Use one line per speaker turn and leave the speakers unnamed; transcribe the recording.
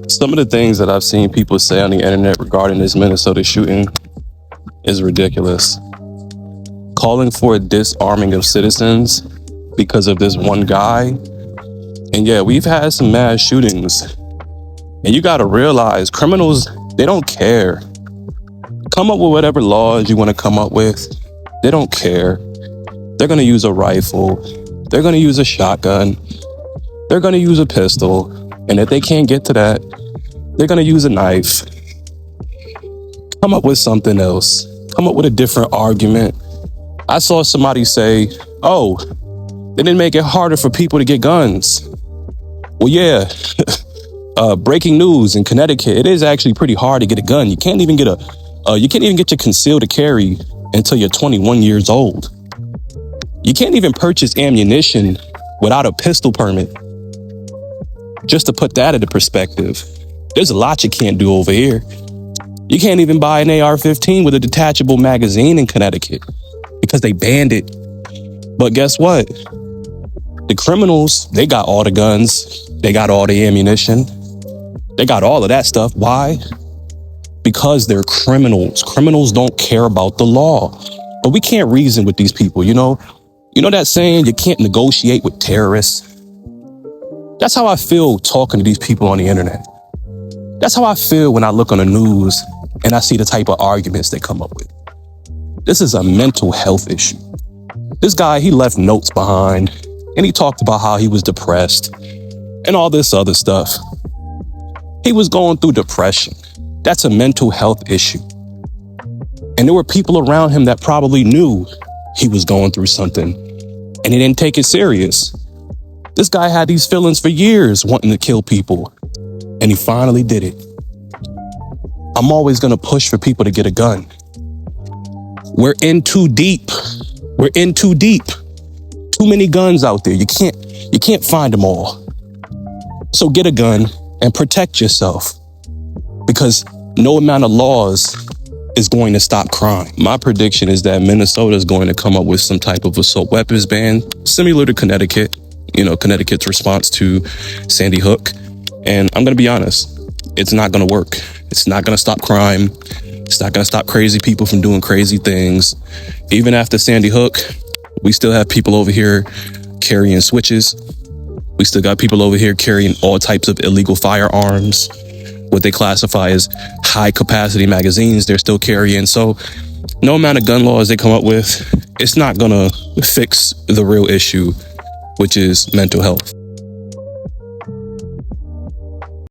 Some of the things that I've seen people say on the internet regarding this Minnesota shooting is ridiculous. Calling for a disarming of citizens because of this one guy. And yeah, we've had some mass shootings. And you gotta realize criminals, they don't care. Come up with whatever laws you want to come up with. They don't care. They're gonna use a rifle. They're gonna use a shotgun. They're gonna use a pistol. And if they can't get to that, they're gonna use a knife. Come up with something else. Come up with a different argument. I saw somebody say, oh, they didn't make it harder for people to get guns. Well, yeah. Breaking news in Connecticut, it is actually pretty hard to get a gun. You can't even get your concealed to carry until you're 21 years old. You can't even purchase ammunition without a pistol permit. Just to put that into perspective, there's a lot you can't do over here. You can't even buy an AR-15 with a detachable magazine in Connecticut because they banned it. But guess what? The criminals, they got all the guns. They got all the ammunition. They got all of that stuff. Why? Because they're criminals. Criminals don't care about the law. But we can't reason with these people, you know? You know that saying, you can't negotiate with terrorists? That's how I feel talking to these people on the internet. That's how I feel when I look on the news and I see the type of arguments they come up with. This is a mental health issue. This guy, he left notes behind and he talked about how he was depressed and all this other stuff. He was going through depression. That's a mental health issue. And there were people around him that probably knew he was going through something and he didn't take it serious. This guy had these feelings for years wanting to kill people and he finally did it. I'm always going to push for people to get a gun. We're in too deep. We're in too deep. Too many guns out there. You can't find them all. So get a gun and protect yourself because no amount of laws is going to stop crime. My prediction is that Minnesota is going to come up with some type of assault weapons ban, similar to Connecticut, Connecticut's response to Sandy Hook. And I'm going to be honest, it's not going to work. It's not going to stop crime. It's not going to stop crazy people from doing crazy things. Even after Sandy Hook, we still have people over here carrying switches. We still got people over here carrying all types of illegal firearms, what they classify as high capacity magazines they're still carrying. So no amount of gun laws they come up with, it's not going to fix the real issue, which is mental health.